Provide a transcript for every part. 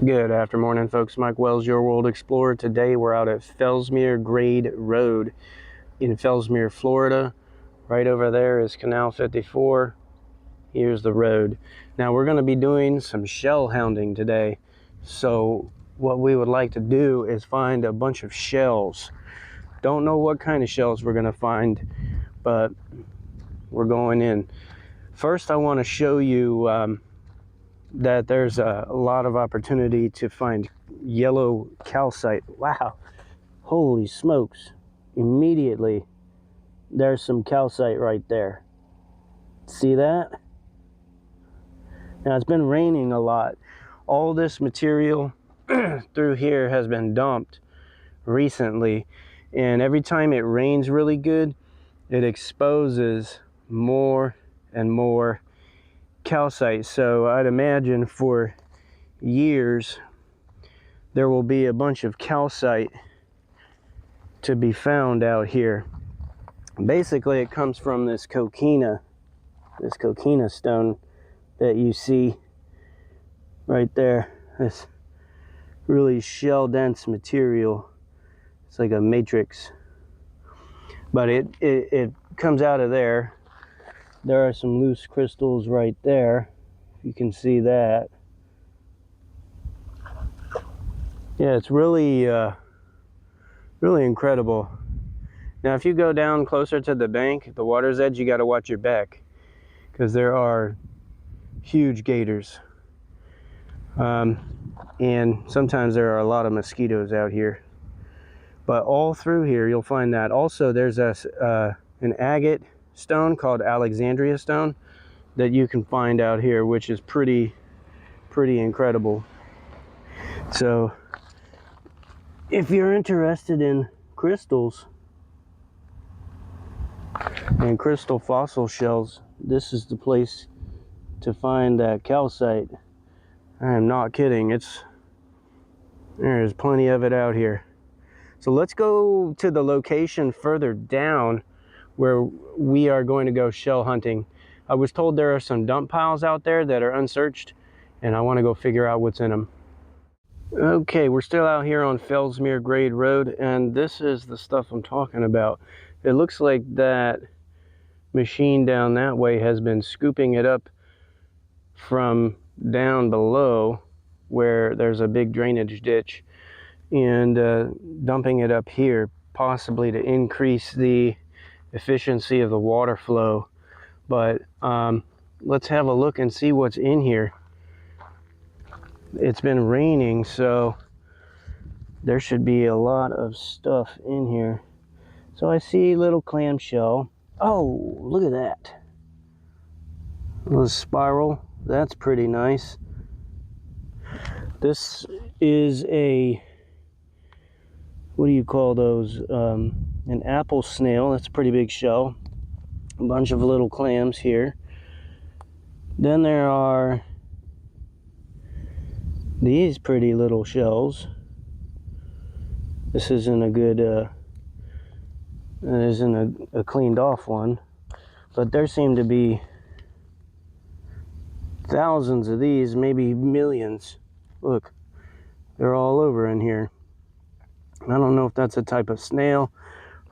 Good afternoon, folks. Mike Wells, your World Explorer. Today we're out at Fellsmere Grade Road in Fellsmere, Florida. Right over there is Canal 54. Here's the road. Now we're going to be doing some shell hounding today. So what we would like to do is find a bunch of shells. Don't know what kind of shells we're going to find, but we're going in. First, I want to show you that there's a lot of opportunity to find yellow calcite. Wow, holy smokes. Immediately there's some calcite right there. See that? Now it's been raining a lot. All this material through here has been dumped recently, and every time it rains really good, it exposes more and more calcite. So I'd imagine for years there will be a bunch of calcite to be found out here. Basically it comes from this coquina stone that you see right there. This really shell dense material. It's like a matrix, but it comes out of there. There are some loose crystals right there. You can see that. Yeah, it's really really incredible. Now if you go down closer to the bank, the water's edge, you got to watch your back because there are huge gators, and sometimes there are a lot of mosquitoes out here. But all through here you'll find that. Also there's an agate stone called Alexandria stone that you can find out here, which is pretty incredible. So if you're interested in crystals and crystal fossil shells, this is the place to find that calcite. I am not kidding. There's plenty of it out here. So let's go to the location further down where we are going to go shell hunting. I was told there are some dump piles out there that are unsearched, and I want to go figure out what's in them. Okay, we're still out here on Fellsmere Grade Road, and this is the stuff I'm talking about. It looks like that machine down that way has been scooping it up from down below where there's a big drainage ditch and dumping it up here, possibly to increase the efficiency of the water flow. But let's have a look and see what's in here. It's been raining, so there should be a lot of stuff in here. So I see a little clamshell. Oh, look at that. A little spiral. That's pretty nice. This is a, what do you call those? An apple snail. That's a pretty big shell. A bunch of little clams here. Then there are these pretty little shells. This isn't a good, it isn't a cleaned off one, but there seem to be thousands of these, maybe millions. Look, they're all over in here. I don't know if that's a type of snail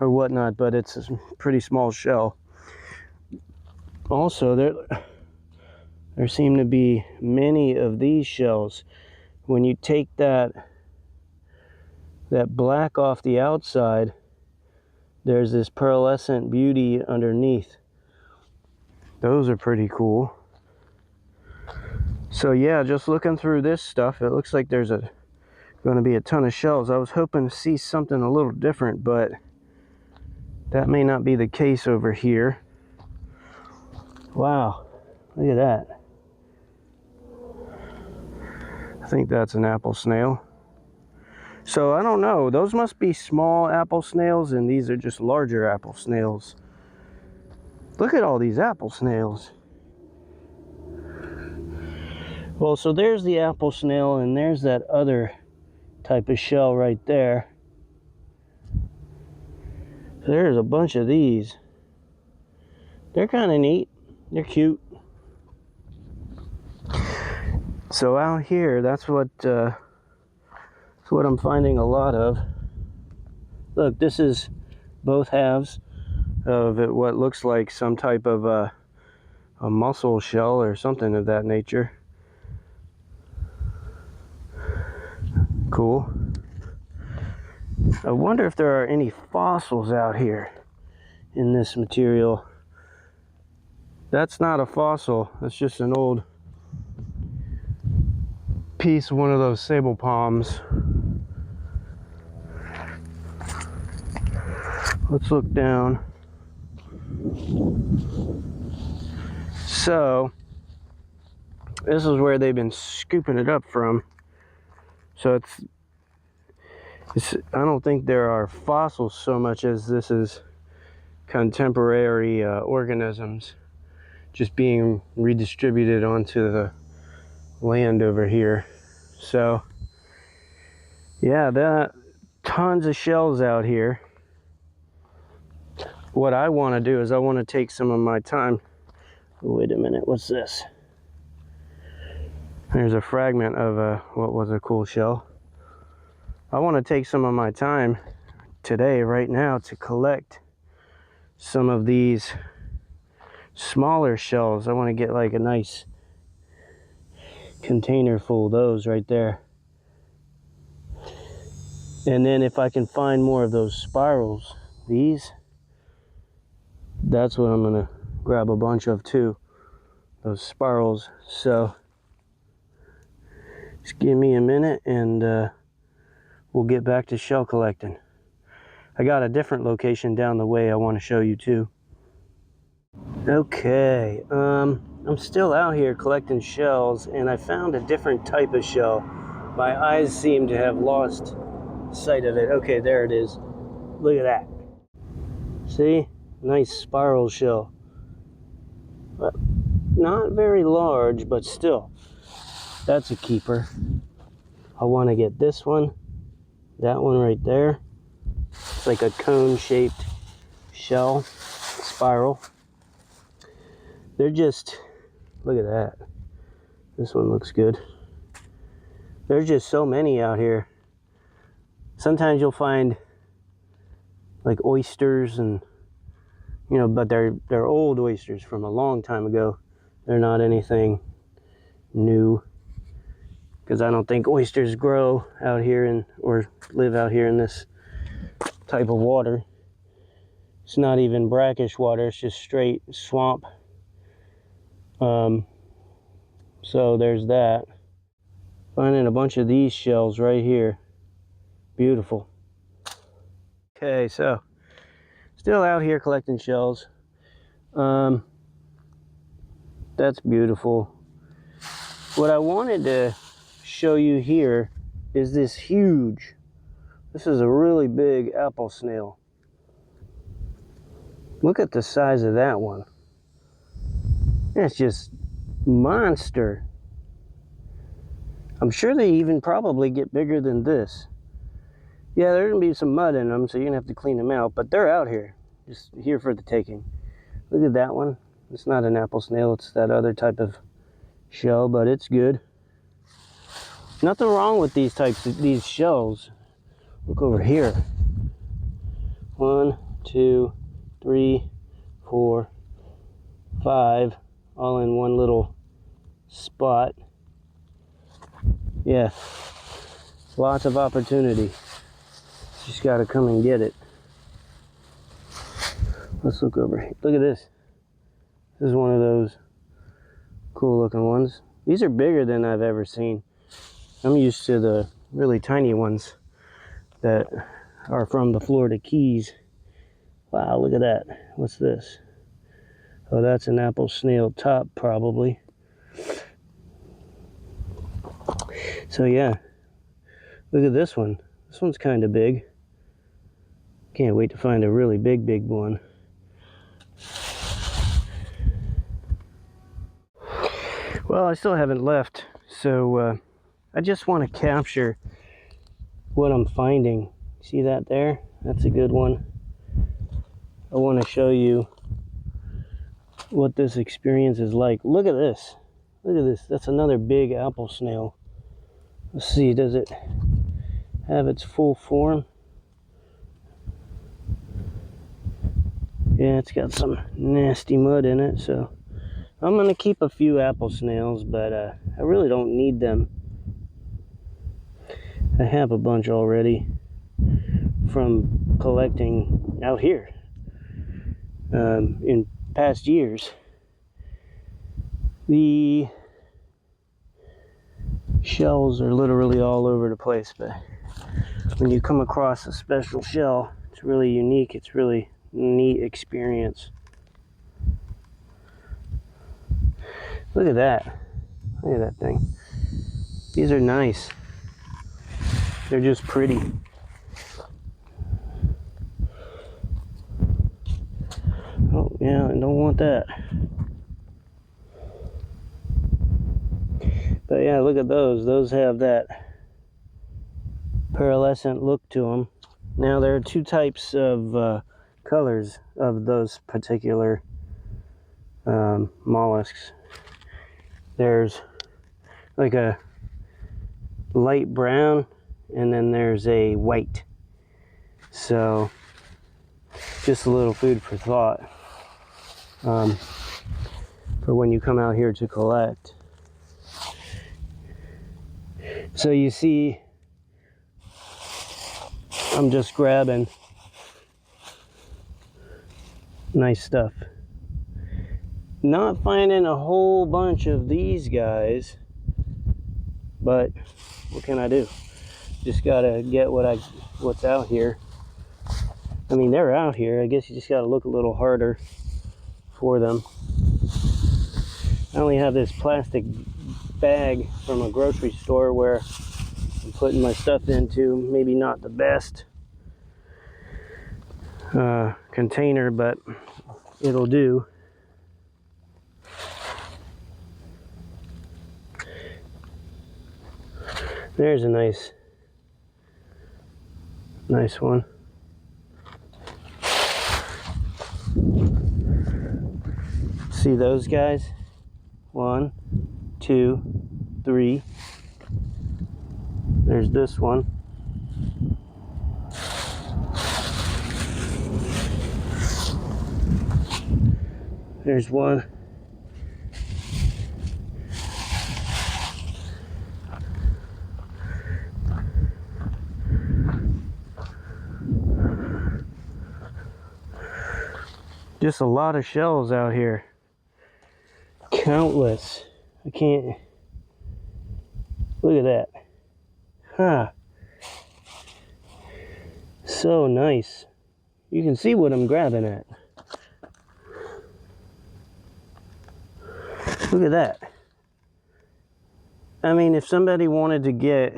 or whatnot, but it's a pretty small shell. Also, there seem to be many of these shells. When you take that black off the outside, there's this pearlescent beauty underneath. Those are pretty cool. So yeah, just looking through this stuff, it looks like there's going to be a ton of shells. I was hoping to see something a little different, but that may not be the case over here. Wow, look at that. I think that's an apple snail. So I don't know, those must be small apple snails, and these are just larger apple snails. Look at all these apple snails. Well, so there's the apple snail, and there's that other type of shell right there. So there's a bunch of these. They're kind of neat. They're cute. So out here, that's what I'm finding a lot of. Look, this is both halves of it, what looks like some type of a mussel shell or something of that nature. Cool. I wonder if there are any fossils out here in this material. That's not a fossil, that's just an old piece of one of those sable palms. Let's look down. So this is where they've been scooping it up from. So it's I don't think there are fossils so much as this is contemporary organisms just being redistributed onto the land over here. So yeah, there tons of shells out here. What I want to do is I want to take some of my time. Wait a minute, what's this? There's a fragment of what was a cool shell. I want to take some of my time today, right now, to collect some of these smaller shells. I want to get like a nice container full of those right there. And then if I can find more of those spirals, that's what I'm gonna grab a bunch of too, those spirals. So just give me a minute and we'll get back to shell collecting. I got a different location down the way I want to show you too. Okay, I'm still out here collecting shells, and I found a different type of shell. My eyes seem to have lost sight of it. Okay, there it is. Look at that. See? Nice spiral shell. Not very large, but still. That's a keeper. I want to get this one. That one right there. It's like a cone-shaped shell. Spiral. They're just... Look at that. This one looks good. There's just so many out here. Sometimes you'll find like oysters and, you know, but they're old oysters from a long time ago. They're not anything new, because I don't think oysters grow out here or live out here in this type of water. It's not even brackish water, it's just straight swamp. So there's that. Finding a bunch of these shells right here. Beautiful. Okay, so still out here collecting shells. That's beautiful. What I wanted to show you here is this is a really big apple snail. Look at the size of that one. That's just monster. I'm sure they even probably get bigger than this. Yeah, there's gonna be some mud in them, so you're gonna have to clean them out, but they're out here, just here for the taking. Look at that one. It's not an apple snail, it's that other type of shell, but it's good. Nothing wrong with these shells. Look over here. 1, 2, 3, 4, 5, all in one little spot. Yeah, lots of opportunity. Just gotta come and get it. Let's look over here. Look at this. This is one of those cool looking ones. These are bigger than I've ever seen. I'm used to the really tiny ones that are from the Florida Keys. Wow, look at that. What's this? Oh, that's an apple snail top, probably. So yeah, look at this one. This one's kind of big. Can't wait to find a really big one. Well, I still haven't left, so I just want to capture what I'm finding. See that there? That's a good one. I want to show you what this experience is like. Look at this. Look at this. That's another big apple snail. Let's see, does it have its full form? Yeah, it's got some nasty mud in it, so I'm gonna keep a few apple snails, but I really don't need them. I have a bunch already from collecting out here in past years. The shells are literally all over the place, but when you come across a special shell, it's really unique. It's really neat experience. Look at that. Look at that thing. These are nice. They're just pretty. Oh yeah, I don't want that. But yeah, look at those. Those have that pearlescent look to them. Now there are two types of colors of those particular mollusks. There's like a light brown, and then there's a white. So just a little food for thought for when you come out here to collect. So you see, I'm just grabbing nice stuff. Not finding a whole bunch of these guys, but what can I do? Just gotta get what's out here. I mean, they're out here. I guess you just gotta look a little harder for them. I only have this plastic bag from a grocery store where I'm putting my stuff into. Maybe not the best container, but it'll do. There's a nice one. See those guys? 1, 2, 3. There's this one. There's one. Just a lot of shells out here. Countless. I can't. Look at that. Huh. So nice. You can see what I'm grabbing at. Look at that. I mean, if somebody wanted to get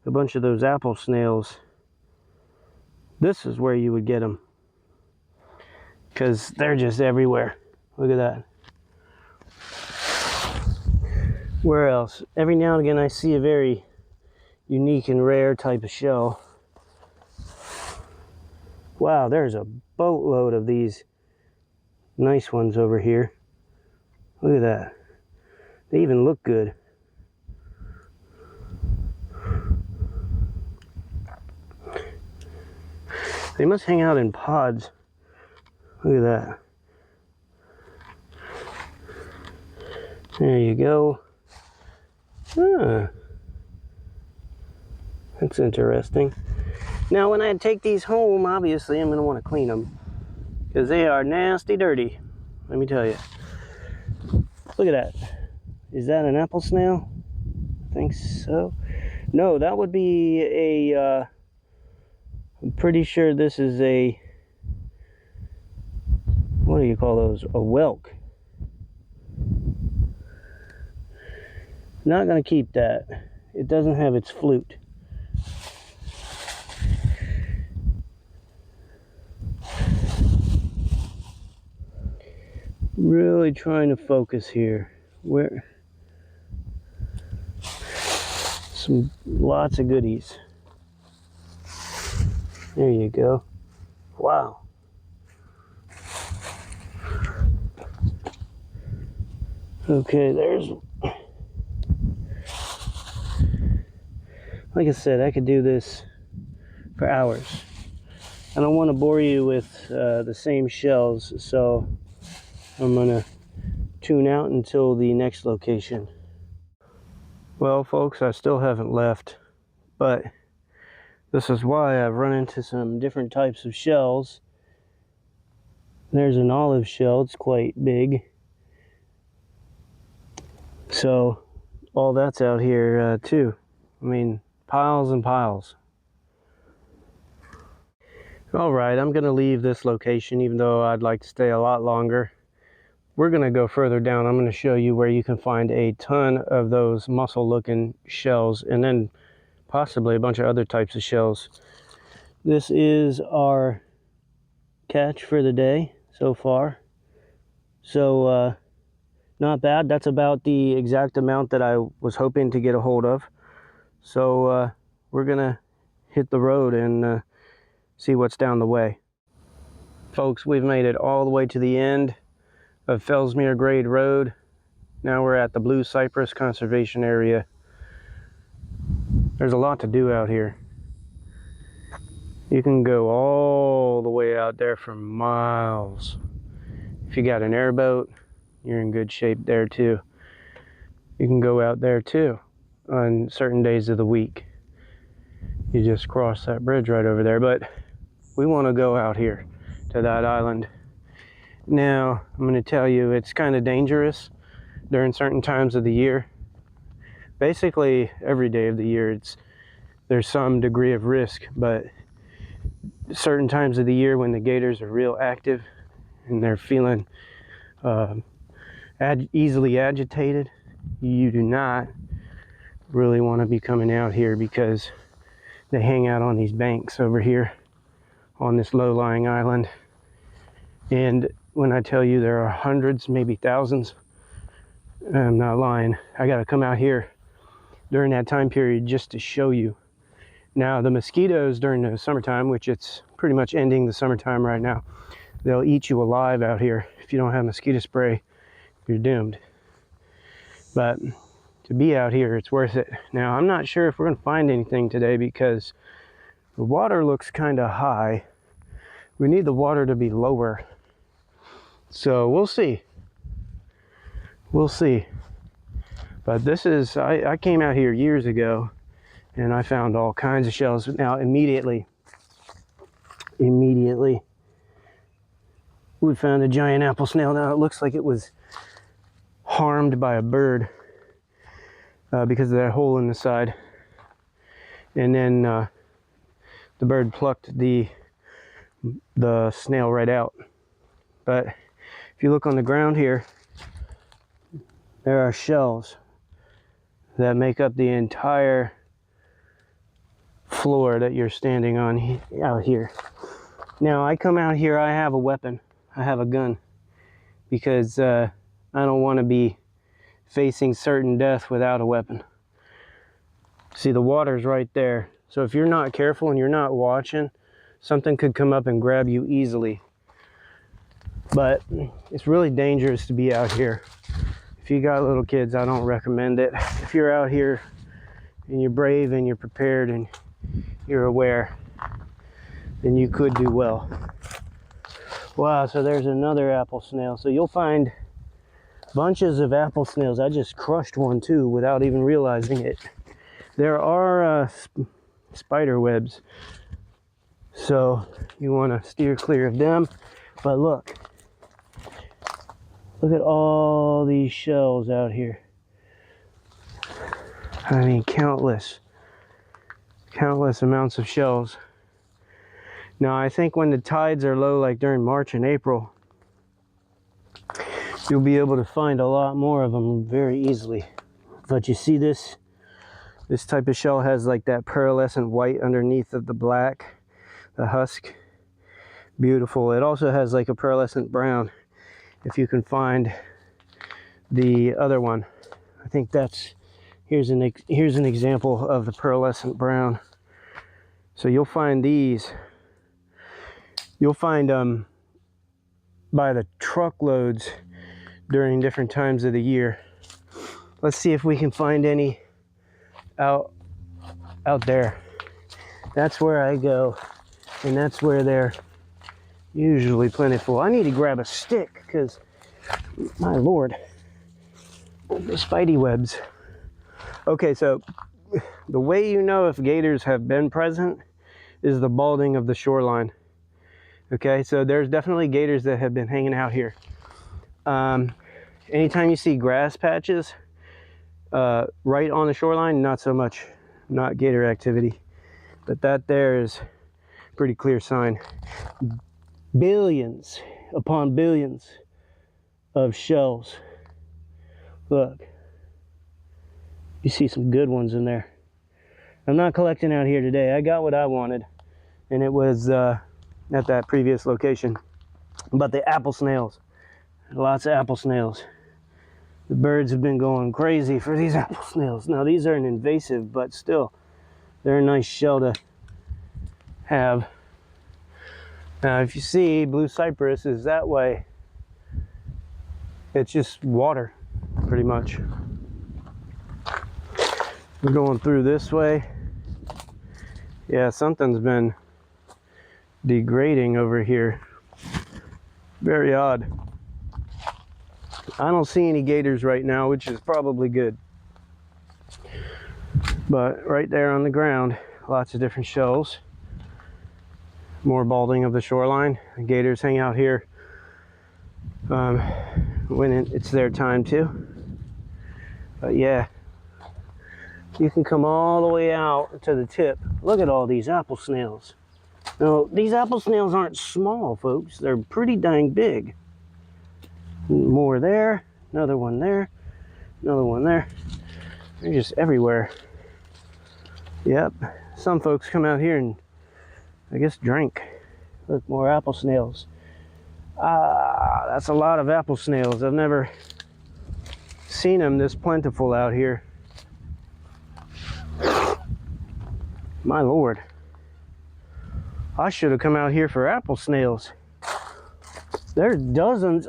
a bunch of those apple snails, this is where you would get them. Because they're just everywhere. Look at that. Where else? Every now and again I see a very unique and rare type of shell. Wow, there's a boatload of these nice ones over here. Look at that. They even look good. They must hang out in pods. Look at that. There you go. Ah, that's interesting. Now, when I take these home, obviously I'm going to want to clean them because they are nasty dirty. Let me tell you. Look at that. Is that an apple snail? I think so. No, that would be a. I'm pretty sure this is a. What do you call those? A whelk. Not going to keep that. It doesn't have its flute. Really trying to focus here. Where? Lots of goodies. There you go. Wow. Okay, there's Like I said, I could do this for hours. I don't want to bore you with the same shells, so I'm gonna tune out until the next location. Well, folks, I still haven't left, but this is why I've run into some different types of shells. There's an olive shell, it's quite big. So all that's out here too. I mean, piles and piles. All right, I'm gonna leave this location even though I'd like to stay a lot longer. We're gonna go further down. I'm gonna show you where you can find a ton of those mussel looking shells and then possibly a bunch of other types of shells. This is our catch for the day so far. So not bad. That's about the exact amount that I was hoping to get a hold of. So we're gonna hit the road and see what's down the way. Folks, we've made it all the way to the end of Fellsmere Grade Road. Now we're at the Blue Cypress Conservation Area. There's a lot to do out here. You can go all the way out there for miles. If you got an airboat, you're in good shape there too. You can go out there too on certain days of the week. You just cross that bridge right over there, but we want to go out here to that island. Now, I'm going to tell you, it's kind of dangerous during certain times of the year. Basically, every day of the year, there's some degree of risk, but certain times of the year when the gators are real active and they're feeling easily agitated, you do not really want to be coming out here because they hang out on these banks over here on this low-lying island. And when I tell you there are hundreds, maybe thousands, I'm not lying. I got to come out here during that time period just to show you. Now, the mosquitoes during the summertime, which it's pretty much ending the summertime right now, they'll eat you alive out here. If you don't have mosquito spray, you're doomed. But to be out here, it's worth it. Now, I'm not sure if we're going to find anything today because the water looks kind of high. We need the water to be lower. So we'll see. We'll see. But this is, I came out here years ago and I found all kinds of shells. Now, immediately, we found a giant apple snail. Now, it looks like it was harmed by a bird because of that hole in the side. And then the bird plucked the snail right out. But if you look on the ground here, there are shells that make up the entire floor that you're standing on out here. Now, I come out here, I have a weapon. I have a gun because I don't want to be facing certain death without a weapon. See, the water's right there. So if you're not careful and you're not watching, something could come up and grab you easily. But it's really dangerous to be out here. If you got little kids, I don't recommend it. If you're out here and you're brave and you're prepared and you're aware, then you could do well. Wow, so there's another apple snail. So you'll find bunches of apple snails. I just crushed one too without even realizing it. There are spider webs, so you want to steer clear of them. But look at all these shells out here. I mean, countless amounts of shells. Now, I think when the tides are low, like during March and April, you'll be able to find a lot more of them very easily. But you see this type of shell has like that pearlescent white underneath of the black, the husk. Beautiful. It also has like a pearlescent brown. If you can find the other one, I think here's an example of the pearlescent brown. So you'll find these. You'll find by the truckloads during different times of the year. Let's see if we can find any out out there. That's where I go, and that's where they're usually plentiful. I need to grab a stick because, my lord, the spidey webs. Okay, so the way you know if gators have been present is the balding of the shoreline. Okay, so there's definitely gators that have been hanging out here. Anytime you see grass patches right on the shoreline, not so much, not gator activity. But that there is a pretty clear sign. Billions upon billions of shells. Look, you see some good ones in there. I'm not collecting out here today. I got what I wanted, and it was at that previous location. But the apple snails, lots of apple snails. The birds have been going crazy for these apple snails. Now these aren't invasive, but still, they're a nice shell to have. Now if you see, blue cypress is that way. It's just water, pretty much. We're going through this way. Yeah, something's been degrading over here. Very odd. I don't see any gators right now, which is probably good. But right there on the ground, lots of different shells. More balding of the shoreline. The gators hang out here when it's their time to. But yeah, you can come all the way out to the tip. Look at all these apple snails. Now, these apple snails aren't small, folks. They're pretty dang big. More there, another one there, another one there. They're just everywhere. Yep, some folks come out here and I guess drink. Look, more apple snails. Ah, that's a lot of apple snails. I've never seen them this plentiful out here. My lord. I should have come out here for apple snails. There's dozens.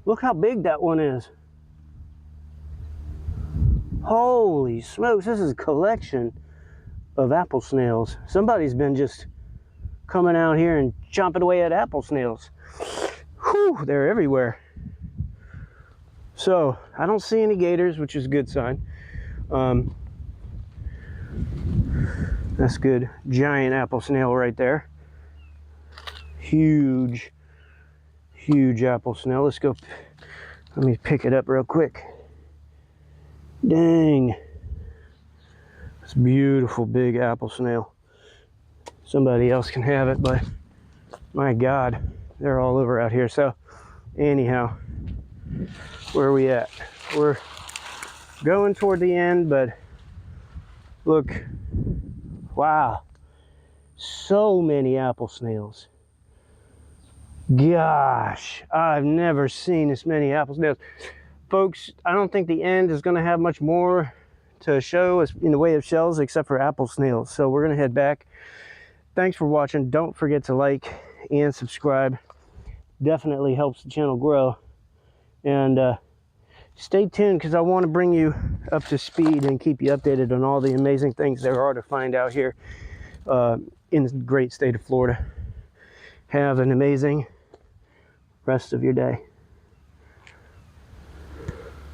Look how big that one is. Holy smokes, this is a collection of apple snails. Somebody's been just coming out here and chomping away at apple snails. Whew, they're everywhere. So, I don't see any gators, which is a good sign. That's good. Giant apple snail right there. Huge, huge apple snail. Let's go, let me pick it up real quick. Dang. It's a beautiful big apple snail. Somebody else can have it, but my God, they're all over out here. So anyhow, where are we at? We're going toward the end, but look, wow, so many apple snails. Gosh, I've never seen this many apple snails. Folks, I don't think the end is going to have much more to show us in the way of shells except for apple snails. So we're going to head back. Thanks for watching. Don't forget to like and subscribe. Definitely helps the channel grow. And stay tuned because I want to bring you up to speed and keep you updated on all the amazing things there are to find out here in the great state of Florida. Have an amazing rest of your day.